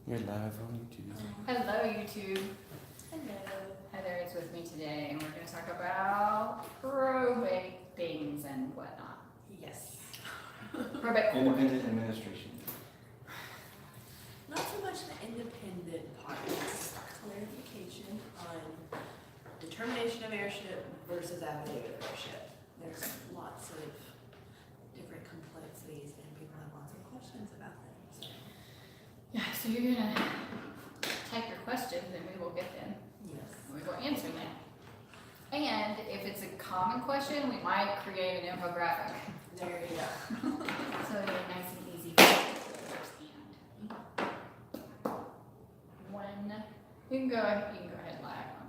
You're live on YouTube. Hello, YouTube. Hello. Heather is with me today, and we're going to talk about probate things and whatnot. Yes. Probate court. Independent administration. Not so much the independent part, it's clarification on determination of heirship versus affidavit of heirship. There's lots of different complexities and people have lots of questions about them. So, Yeah, so you're going to type your questions, and we will get them. yes. We will answer them. And if it's a common question, we might create an infographic. There you go. So they're nice and easy for you to understand. When you can go ahead live on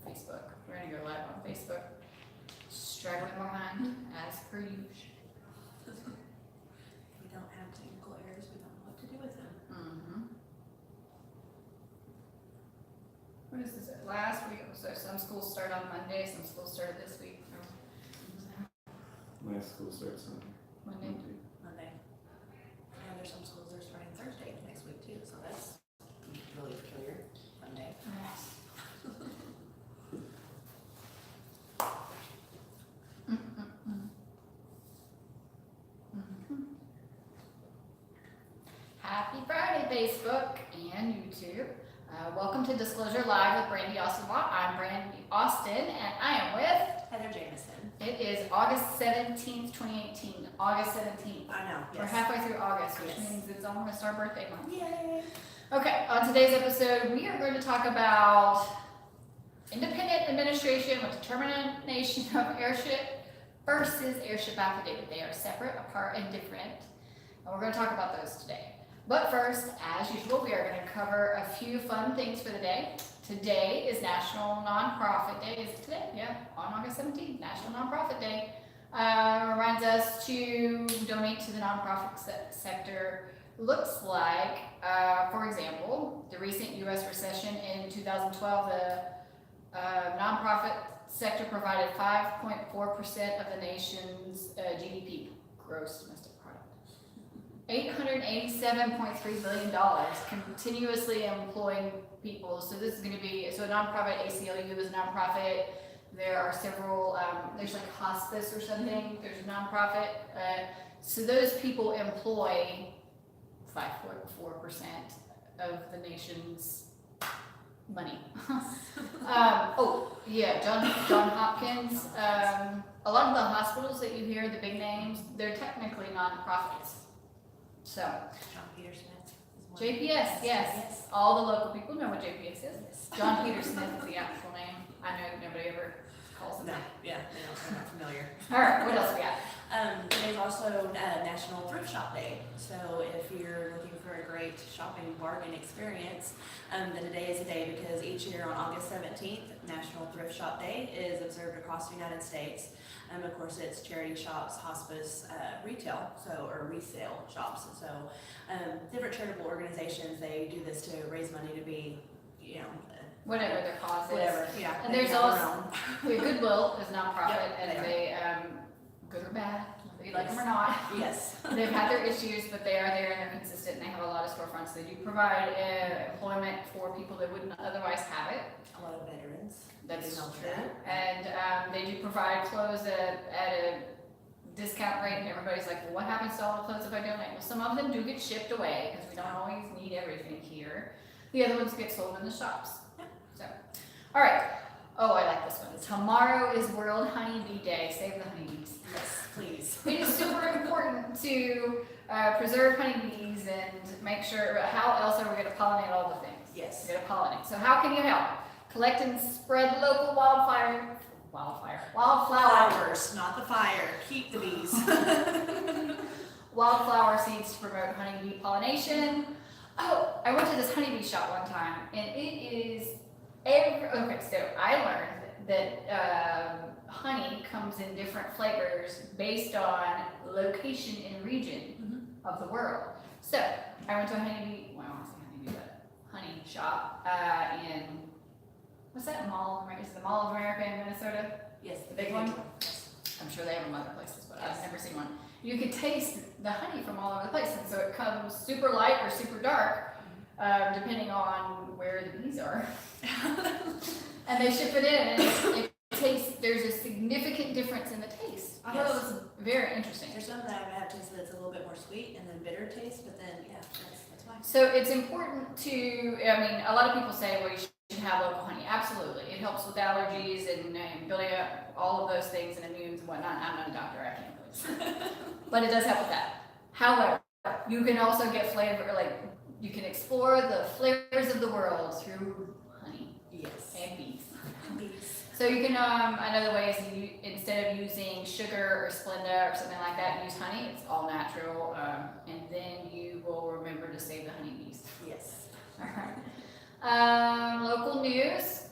Facebook. We're gonna go live on Facebook. Straggling behind as per usual. We don't have technical errors, we don't know what to do with them. What is this? Last week, so some schools start on Monday, some schools started this week. My school starts on Monday. Monday. And there's some schools that are starting Thursday next week too, so that's really peculiar. Monday. Happy Friday, Facebook and YouTube. Welcome to Disclosure Live with Brandy Austin Law. I'm Brandy Austin, and I am with... Heather Jameson. It is August 17th, 2018. August 17th. I know, We're yes. halfway through August, which Yes. means it's almost our birthday month. Yay! Okay, on today's episode, we are going to talk about independent administration with determination of heirship versus heirship affidavit. They are separate, apart, and different. And we're going to talk about those today. But first, as usual, we are going to cover a few fun things for the day. Today is National Nonprofit Day. Is it today? Yeah, on August 17th, National Nonprofit Day. Reminds us to donate to the nonprofit sector. Looks like, for example, the recent U.S. recession in 2012, the nonprofit sector provided 5.4% of the nation's GDP, gross domestic product. $887.3 billion, continuously employing people. So this is going to be, so a nonprofit, ACLU is a nonprofit. There are several, there's like hospice or something, there's a nonprofit. So those people employ 5.4% of the nation's money. Oh, yeah, John Hopkins. A lot of the hospitals that you hear, the big names, they're technically nonprofits. So, John Peter Smith is one. JPS, yes. All the local people know what JPS is. John Peter Smith is the actual name. I know nobody ever calls him No, that. yeah, they're not familiar. All right, what else we got? Today's also National Thrift Shop Day. So if you're looking for a great shopping bargain experience, then today is a day because each year on August 17th, National Thrift Shop Day is observed across the United States. Of course, it's charity shops, hospice, retail, or resale shops. So different charitable organizations, they do this to raise money to be, Whatever their cause is. whatever. Yeah. And they there's have their also own. Goodwill is nonprofit, Yep, and they they good or bad, whether you like them or not. Yes. They've had their issues, but they are there and they're consistent, and they have a lot of storefronts. They do provide employment for people that wouldn't otherwise have it. A lot of veterans. That's do help true. that. And they do provide clothes at a discount rate, and everybody's like, well, what happens to all the clothes if I donate? Well, some of them do get shipped away, because we don't always need everything here. The other ones get sold in the shops. So, all right. Oh, I like this one. Tomorrow is World Honeybee Day. Save the honeybees. Yes, please. It is super important to preserve honeybees and make sure, how else are we going to pollinate all the things? Yes. We're going to pollinate. So how can you help? Collect and spread local wildflowers. Flowers, not the fire. Keep the bees. Wildflower seeds to promote honeybee pollination. Oh, I went to this honeybee shop one time, and it is okay, so I learned that honey comes in different flavors based on location and region of the world. So I went to a honeybee, well, I don't want to say honeybee, but honey shop in, what's that mall? Is it the Mall of America in Minnesota? Yes, The big one? Yes. I'm sure they have them other places, but Yes. I've never seen one. You could taste the honey from all over the place, and so it comes super light or super dark depending on where the bees are. And they ship it in, and it tastes, there's a significant difference in the taste. I thought it was very interesting. There's some that I've had tasted that's a little bit more sweet and then bitter taste, but then, yeah, that's fine. So it's important to, I mean, a lot of people say, well, you should have local honey. Absolutely. It helps with allergies and building up all of those things and immunes and whatnot. I'm not a doctor, I can't really say. But it does help with that. However, you can also get flavor, like, you can explore the flavors of the world through honey Yes. and bees. Bees. So you can, another way is you, instead of using sugar or Splenda or something like that, use honey. It's all natural, and then you will remember to save the honeybees. Yes. All right. Local news.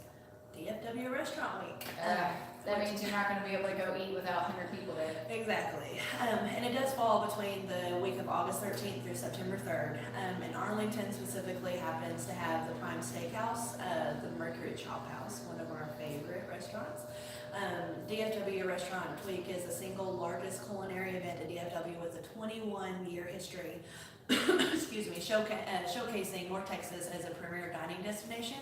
DFW Restaurant Week. That means you're not going to be able to go eat without 100 people there. Exactly. And it does fall between the week of August 13th through September 3rd. And Arlington specifically happens to have the Prime Steakhouse, the Mercury Chop House, one of our favorite restaurants. DFW Restaurant Week is the single largest culinary event in DFW with a 21-year history, excuse me, showcasing North Texas as a premier dining destination.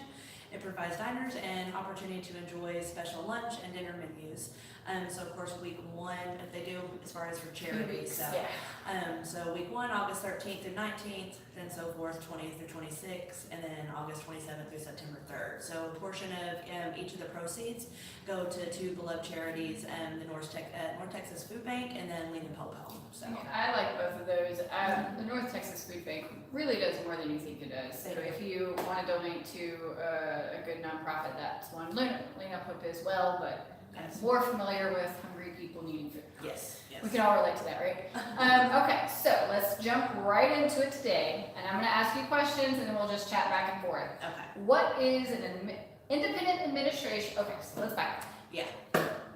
It provides diners an opportunity to enjoy special lunch and dinner menus. So of course, week one, they do as far as for charities. So, Yeah. so week one, August 13th through 19th, then so forth, 20th through 26th, and then August 27th through September 3rd. So a portion of each of the proceeds go to two beloved charities, the North Texas Food Bank and then Lean and Popo. So I like both of those. The North Texas Food Bank really does more than you think it does. So if you want to donate to a good nonprofit, that's one. Lean and Popo as well, but I'm more familiar with hungry people needing food. yes, We can all relate to that, right? Okay, so let's jump right into it today. And I'm going to ask you questions and then we'll just chat back and forth. Okay. What is an independent administration? Okay, so let's back. Yeah.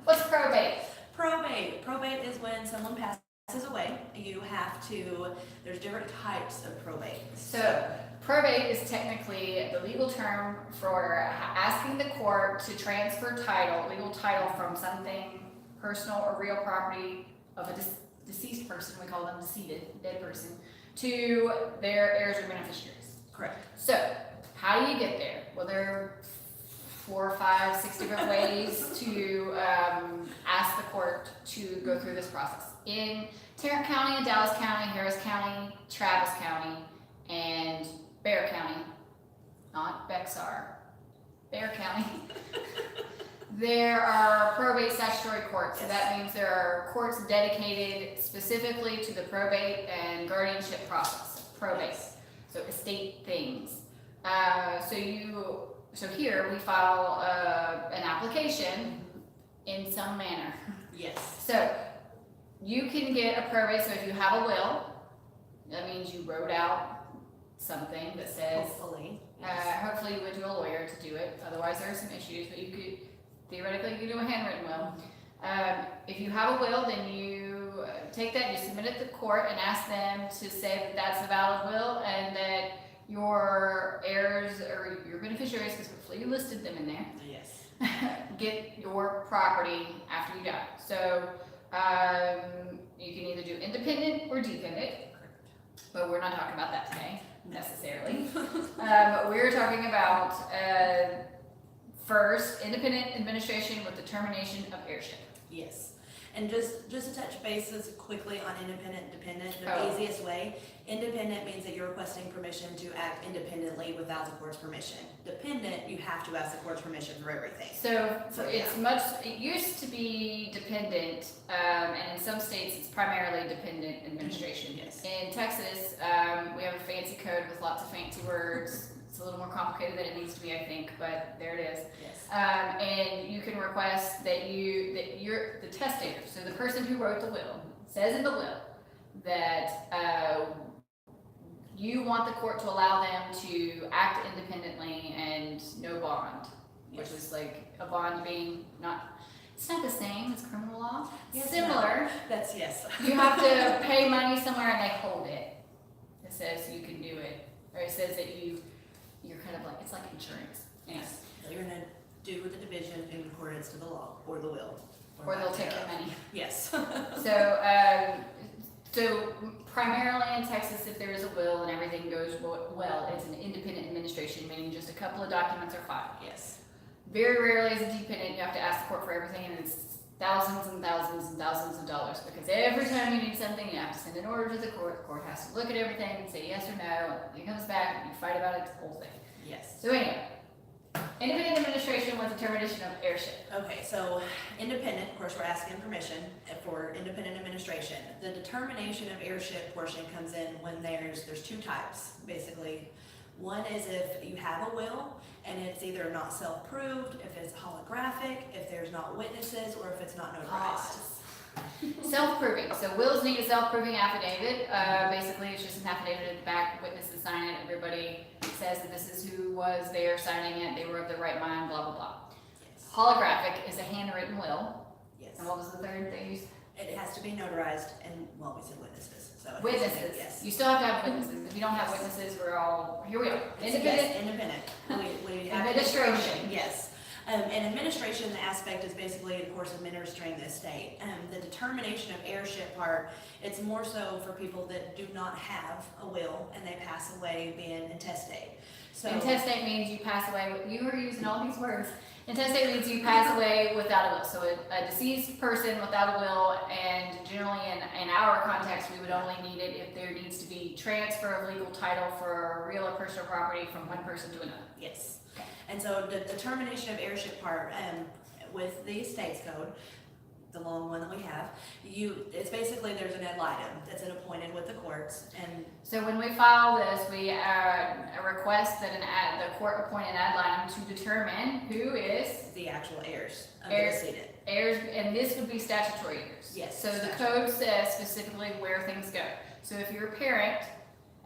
What's probate? Probate is when someone passes away. You have to, there's different types of probate. So probate is technically the legal term for asking the court to transfer legal title from something personal or real property of a deceased person, we call them dead person, to their heirs or beneficiaries. Correct. So how do you get there? Well, there are 4, 5, 6 different ways to ask the court to go through this process. In Tarrant County, and Dallas County, Harris County, Travis County, and Bexar County, not Bexar, Bexar County, there are probate statutory courts. So that means there are courts dedicated specifically to the probate and guardianship process, probate, so estate things. So here we file an application in some manner. Yes. So you can get a probate, so if you have a will, that means you wrote out something that says, Hopefully. hopefully you went to a lawyer to do it, otherwise there are some issues, but you could, theoretically, you could do a handwritten will. If you have a will, then you take that, you submit it to the court and ask them to say that that's a valid will and that your heirs or your beneficiaries, because hopefully you listed them in there, Yes. get your property after you die. So you can either do independent or dependent, but we're not talking about that today necessarily. We're talking about first, independent administration with determination of heirship. Yes. And just to touch bases quickly on independent and dependent, the Oh. easiest way, independent means that you're requesting permission to act independently without the court's permission. Dependent, you have to ask the court's permission for everything. So it used to be dependent, and in some states it's primarily dependent administration. Yes. In Texas, we have a fancy code with lots of fancy words. It's a little more complicated than it needs to be, I think, but there it is. Yes. And you can request that you're the testator, so the person who wrote the will, says in the will that you want the court to allow them to act independently and no bond, which is like a bond being it's not the same as criminal law. Yes, Similar. That's yes. You have to pay money somewhere and they hold it. It says you can do it, or it says that you're kind of like, it's like insurance. Yes. So you're gonna do with the division in accordance to the law or the will. Or they'll lack take your thereof. money. Yes. So, So primarily in Texas, if there is a will and everything goes well, it's an independent administration, meaning just a couple of documents are filed. Yes. Very rarely is it dependent, you have to ask the court for everything, and it's thousands and thousands and thousands of dollars, because every time you need something, you have to send an order to the court has to look at everything and say yes or no, and it comes back, and you fight about it, it's the whole thing. Yes. So anyway, independent administration with determination of heirship. Okay, so independent, of course, we're asking permission for independent administration. The determination of heirship portion comes in when there's two types, basically. One is if you have a will and it's either not self-proved, if it's holographic, if there's not witnesses, or if it's not notarized. Self-proving. So wills need a self-proving affidavit. Basically, it's just an affidavit at the back, witnesses sign it, everybody says that this is who was there signing it, they were of the right mind, blah, blah, blah. Yes. Holographic is a handwritten will. Yes. And what was the third thing you said? It has to be notarized, and, well, we said witnesses, so. it has to be- Witnesses. Yes. You still have to have witnesses. If you don't have witnesses, we're all, here we are. Independent. Yes, independent. We have Administration. Yes. And administration, the aspect is basically, of course, administering the estate. The determination of heirship part, it's more so for people that do not have a will and they pass away being intestate. So Intestate means you pass away, you were using all these words. Intestate means you pass away without a will. So a deceased person without a will, and generally in our context, we would only need it if there needs to be transfer of legal title for real or personal property from one person to another. yes. And so the determination of heirship part, with the estates code, the long one that we have, it's basically, there's an ad litem that's appointed with the courts, and So when we file this, we request that the court appoint an ad litem to determine who is the actual heirs of the Heirs. decedent. heirs, and this would be statutory heirs. Yes, So the statutory. code says specifically where things go. So if you're a parent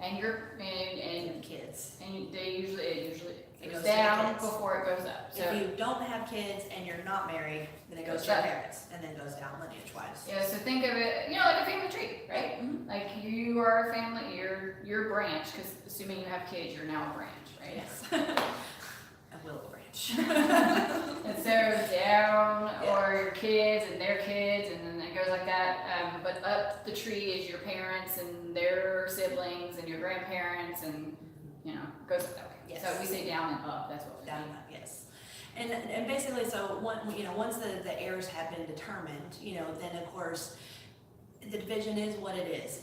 and And kids. and they usually It goes goes to the down kids. before it goes up. So If you don't have kids and you're not married, then it goes to your parents, and then goes down lineage wise. yeah, so think of it, like a family tree, right? Mhm. Like you are a family, you're a branch, because assuming you have kids, you're now a branch, right? Yes. A willow branch. And so down, Yeah. or your kids and their kids, and then it goes like that. But up the tree is your parents and their siblings and your grandparents, and goes up that way. Yes. So we say down and up. That's what we Down, mean. yes. And basically, so once the heirs have been determined, then of course, the division is what it is.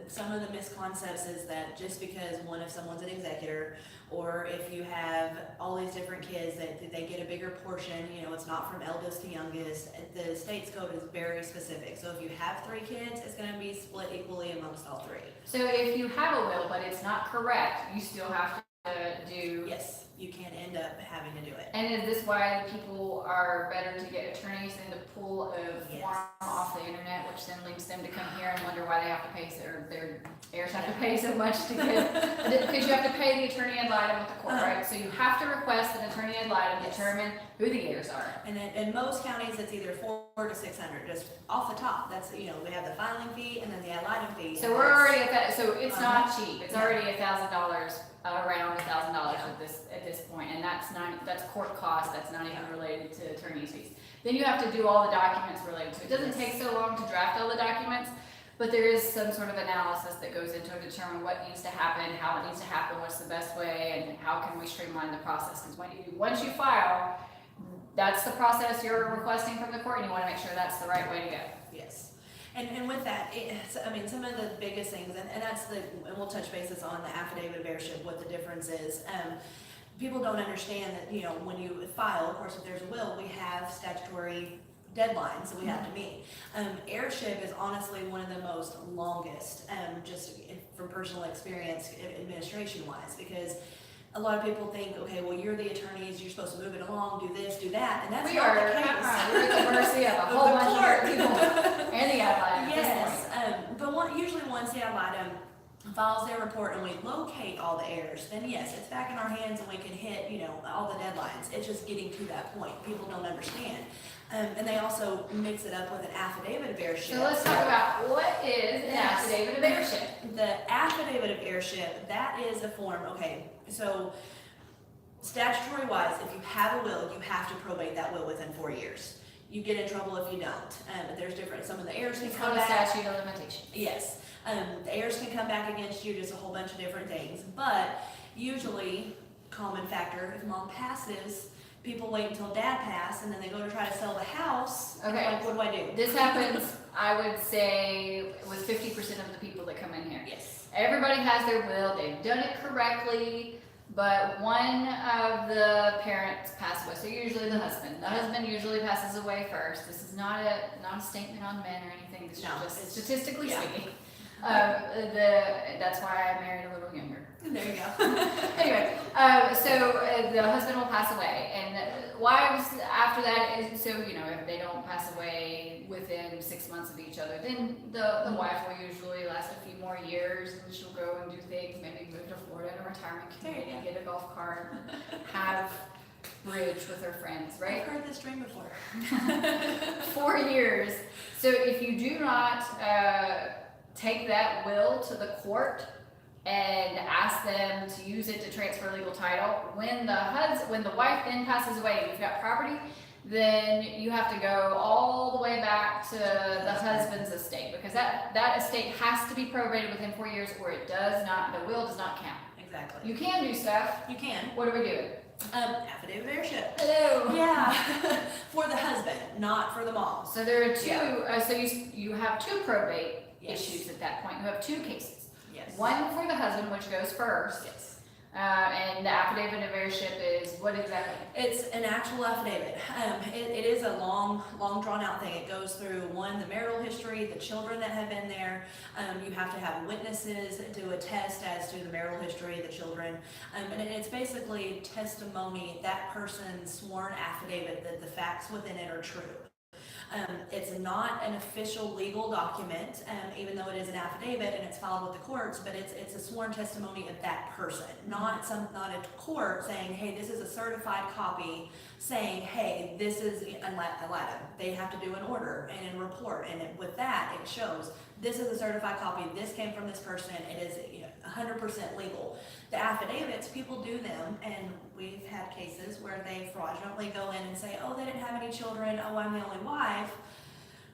Some of the misconceptions is that just because if someone's an executor, or if you have all these different kids, that they get a bigger portion, it's not from eldest to youngest. The state's code is very specific. So if you have 3 kids, it's gonna be split equally amongst all 3. So if you have a will, but it's not correct, you still have to do. Yes, you can end up having to do it. And is this why people are better to get attorneys than to pull a Yes. form off the internet, which then leads them to come here and wonder why they have to pay, or their heirs have to pay so much to get, because you have to pay the attorney ad litem with the court, right? So you have to request an attorney ad litem, Yes. determine who the heirs are. And in most counties, it's either $400 to $600, just off the top. That's, we have the filing fee and then the ad litem fee. So and we're that's- already at that, so it's not cheap, it's No. already $1,000, around $1,000 at this point, and that's court cost, that's not even related to attorney's fees. Then you have to do all the documents related to it. It doesn't take so long to draft all the documents, but there is some sort of analysis that goes into it to determine what needs to happen, how it needs to happen, what's the best way, and how can we streamline the process. Because once you file, that's the process you're requesting from the court, and you want to make sure that's the right way to go. Yes. And with that, some of the biggest things, and that's and we'll touch bases on the affidavit of heirship, what the difference is. People don't understand that, when you file, of course, if there's a will, we have statutory deadlines that we have to meet. Heirship is honestly one of the most longest, just from personal experience, administration-wise, because a lot of people think, okay, well, you're the attorneys, you're supposed to move it along, do this, do that, and that's We not are, the case. we're at the mercy of a Of whole the bunch of court. other people and the ad litem at this Yes, point. but usually once the ad litem files their report and we locate all the heirs, then yes, it's back in our hands and we can hit, all the deadlines. It's just getting to that point. People don't understand. And they also mix it up with an affidavit of heirship. So let's talk about what is an Yes. affidavit of heirship. The affidavit of heirship, that is a form, okay, so statutory wise, if you have a will, you have to probate that will within 4 years. you get in trouble if you don't. There's different, some of the heirs can It's come called a back. statute of limitations. Yes, the heirs can come back against you, just a whole bunch of different things, but usually, common factor, if mom passes, people wait until dad passed, and then they go to try to sell the house, and they're Okay. like, what do I do? This happens, I would say, with 50% of the people that come in here. Yes. Everybody has their will, they've done it correctly, but one of the parents passed away, so usually the husband. The husband usually passes away first. This is not a statement on men or anything, this is No, just it's- statistically yeah. speaking. That's why I married a little younger. There you go. Anyway, the husband will pass away, and wives after that is, so, you know, if they don't pass away within 6 months of each other, then the wife will usually last a few more years, and she'll go and do things, maybe move to Florida in a retirement There you community, get a golf cart, have bridge with her friends, right? I've heard this dream before. 4 years. So if you do not take that will to the court and ask them to use it to transfer legal title, when the wife then passes away and you've got property, then you have to go all the way back to the husband's estate, because that estate has to be probated within 4 years, or the will does not count. Exactly. You can do stuff. You can. What are we doing? Affidavit of heirship. Hello. Yeah, for the husband, not for the mom. So there are two, Yeah. so you have two probate Yes. issues at that point. You have two cases. Yes. One for the husband, which goes first, Yes. and the affidavit of heirship is what exactly? It's an actual affidavit. It is a long drawn out thing. It goes through the marital history, the children that have been there. You have to have witnesses to attest as to the marital history, the children. And it's basically testimony, that person's sworn affidavit that the facts within it are true. It's not an official legal document, even though it is an affidavit and it's filed with the courts, but it's a sworn testimony of that person, not a court saying, hey, this is a certified copy, saying, hey, this is Aladdin. They have to do an order and a report, and with that, it shows this is a certified copy, this came from this person, it is 100% legal. The affidavits, people do them, and we've had cases where they fraudulently go in and say, oh, they didn't have any children, oh, I'm the only wife.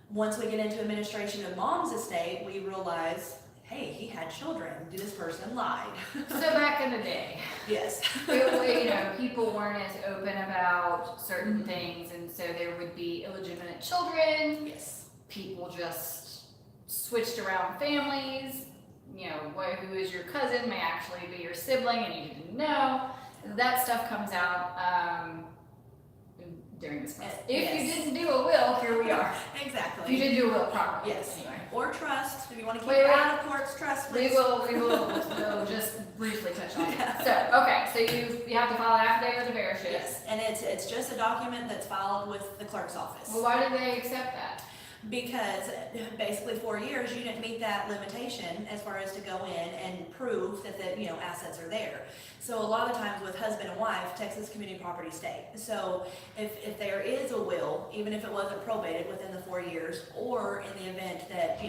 Once we get into administration of mom's estate, we realize, hey, he had children, this person lied. So back in the day, Yes. people weren't as open about certain things, and so there would be illegitimate children. Yes. People just switched around families. Who is your cousin may actually be your sibling, and you didn't know. That stuff comes out during this process. If Yes. you didn't do a will, here we are. Exactly. If you didn't do a will properly. Yes. Anyway. Or trust, if you want to keep Wait, it wait. out of courts, trust, We please. will just briefly touch on it. So, okay, so you have to file an affidavit of heirship. Yes, and it's just a document that's filed with the clerk's office. Well, why did they accept that? Because basically 4 years, you didn't meet that limitation as far as to go in and prove that the assets are there. So a lot of times with husband and wife, Texas community property stay. So if there is a will, even if it wasn't probated within the 4 years, or in the event that,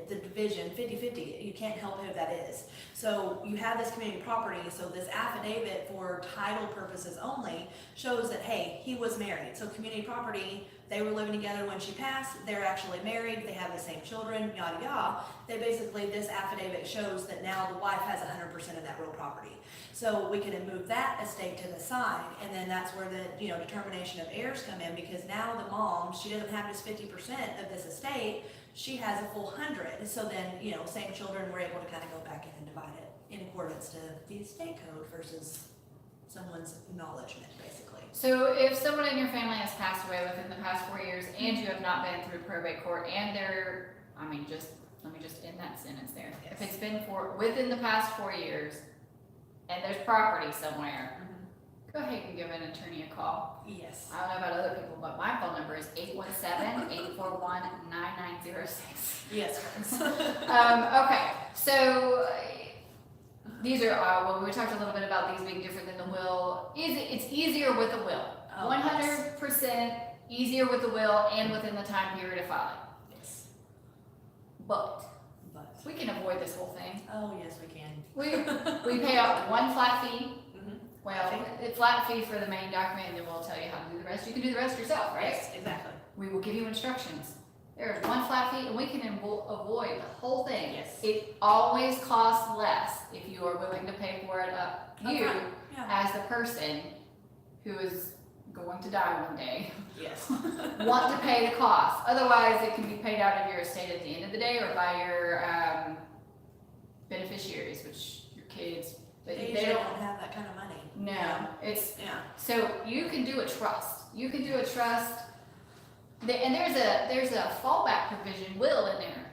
the division 50-50, you can't help who that is. So you have this community property, so this affidavit for title purposes only shows that, hey, he was married. So community property, they were living together when she passed, they're actually married, they have the same children, yada yada. This affidavit shows that now the wife has 100% of that real property. So we can move that estate to the side, and then that's where the determination of heirs come in, because now the mom, she doesn't have just 50% of this estate, she has a full 100. So then, same children, we're able to kind of go back in and divide it in accordance to the estate code versus someone's acknowledgement, basically. So if someone in your family has passed away within the past 4 years and you have not been through probate court and let me just end that sentence there. Yes. If it's been within the past 4 years and there's property somewhere, go ahead and give an attorney a call. Yes. I don't know about other people, but my phone number is 817-841-9906. Yes. Okay, so these are, we talked a little bit about these being different than the will. It's easier with the will. Oh, 100% easier with the will and within the time period of filing. Yes. But But, we can avoid this whole thing. oh, yes, we can. We pay out one flat fee. Flat A flat fee for the main document, and then we'll tell you how to do the rest. You can do the rest yourself, right? Yes, exactly. we will give you instructions. There's one flat fee and we can avoid the whole thing. Yes. It always costs less if you are willing to pay for it up. You, Upfront, yeah. as the person who is going to die one day, Yes. want to pay the cost. Otherwise, it can be paid out of your estate at the end of the day or by your beneficiaries, which your kids, They they usually don't, don't have that kind of money. no, it's, Yeah. so you can do a trust. You can do a trust, and there's a fallback provision, will, in there.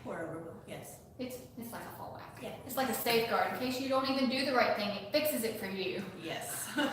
Pour over, yes. It's like a fallback. Yeah. It's like a safeguard in case you don't even do the right thing. It fixes it for you. Yes. So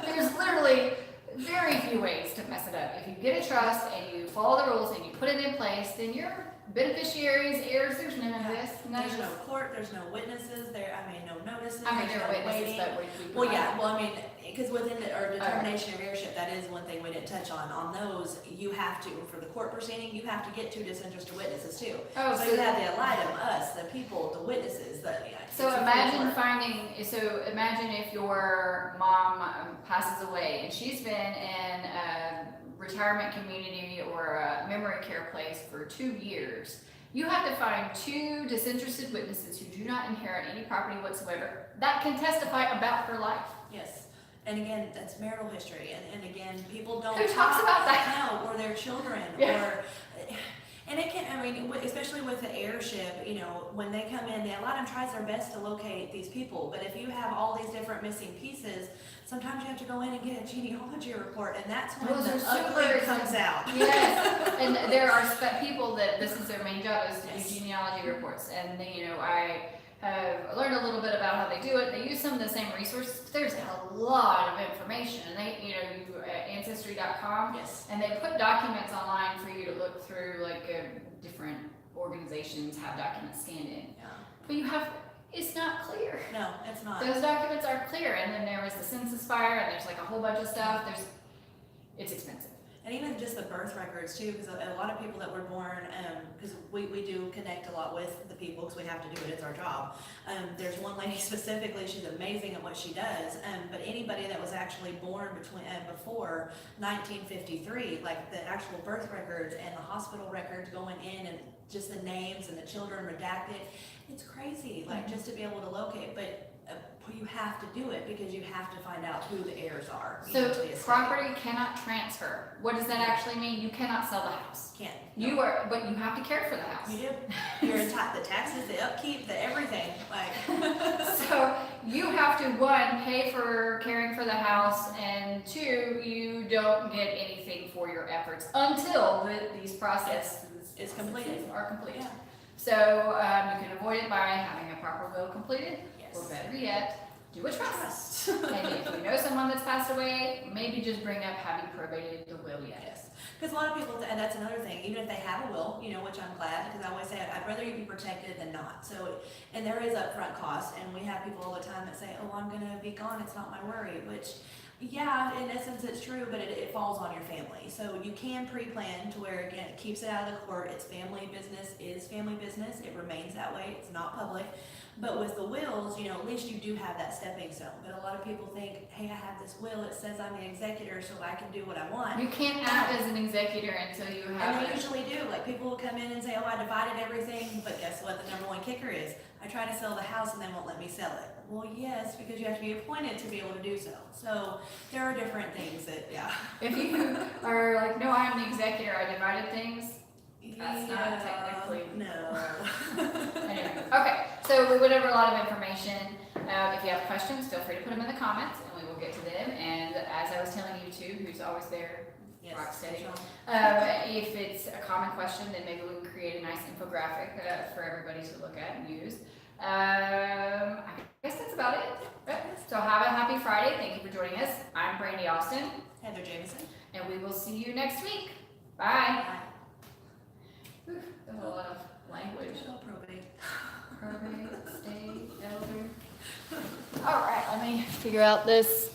there's literally very few ways to mess it up. If you get a trust and you follow the rules and you put it in place, then your beneficiaries, heirs, there's none of this. None There's of no this. court, there's no witnesses, no notices, I mean, there's there are no witnesses, waiting. but we Well, yeah, well, I mean, because within the, or Okay. determination of heirship, that is one thing we didn't touch on. On those, you have to, for the court proceeding, you have to get two disinterested witnesses too. Oh, So you have the alitem, us, the people, the witnesses, the, yeah. So it's a full imagine court. imagine if your mom passes away and she's been in a retirement community or a memory care place for 2 years. You have to find two disinterested witnesses who do not inherit any property whatsoever that can testify about her life. Yes, and again, that's marital history, and again, people don't. Who talks about that? No, or their children, Yeah. or, and it can, I mean, especially with the heirship, you know, when they come in, a lot of them tries their best to locate these people, but if you have all these different missing pieces, sometimes you have to go in and get a genealogy report, and that's when Those the are super ugly expensive. comes out. Yes, and there are people that this is their main job is to Yes. do genealogy reports, and they, you know, I have learned a little bit about how they do it. They use some of the same resources. There's a lot of information, and they, you know, you ancestry.com, Yes, and they put documents online for you to look through. Like different organizations have documents scanned in, yeah, but you have. It's not clear. no, it's not. Those documents aren't clear, and then there was the census fire, and there's like a whole bunch of stuff. It's expensive. And even just the birth records too, because a lot of people that were born, because we do connect a lot with the people, because we have to do it, it's our job. There's one lady specifically, she's amazing at what she does, but anybody that was actually born before 1953, like the actual birth records and the hospital records going in, and just the names and the children redacted, it's crazy, like just to be able to locate, but you have to do it because you have to find out who the heirs are. you know, So to the estate. property cannot transfer. What does that actually mean? You cannot sell the house. Can't. You are, but you have to care for the house. You do. Your entire, the taxes, the upkeep, the everything, like. So you have to, one, pay for caring for the house, and two, you don't get anything for your efforts until these processes It's completed. are completed. Yeah. So you can avoid it by having a proper will completed, or Yes. better yet, do a trust. Trust. And if you know someone that's passed away, maybe just bring up, have you probated the will yet? Yes. Because a lot of people, and that's another thing, even if they have a will, you know, which I'm glad, because I always say I'd rather you be protected than not. So, and there is upfront cost, and we have people all the time that say, oh, I'm gonna be gone, it's not my worry, which, yeah, in essence it's true, but it falls on your family. So you can pre-plan to where, again, it keeps it out of the court, it's family business, is family business, it remains that way, it's not public. But with the wills, you know, at least you do have that stepping stone. But a lot of people think, hey, I have this will, it says I'm the executor, so I can do what I want. You can't act as an executor until you have And they it. usually do. Like, people will come in and say, oh, I divided everything, but guess what? The number one kicker is, I try to sell the house and they won't let me sell it. Well, yes, because you have to be appointed to be able to do so. So there are different things that, yeah. If you are like, no, I'm the executor, I divided things. That's not Yeah, technically- No. Anyway, okay, so we went over a lot of information. If you have questions, feel free to put them in the comments and we will get to them. And as I was telling you too, who's always there, Yes. rock steady. Sean. If it's a common question, then maybe we can create a nice infographic for everybody to look at and use. I guess that's about it. Right? So have a happy Friday. Thank you for joining us. I'm Brandy Austin, Heather Jameson. and we will see you next week. Bye. Hi. Whew, that was a lot of language. Digital probate. Probate, state, elder. All right, let me figure out this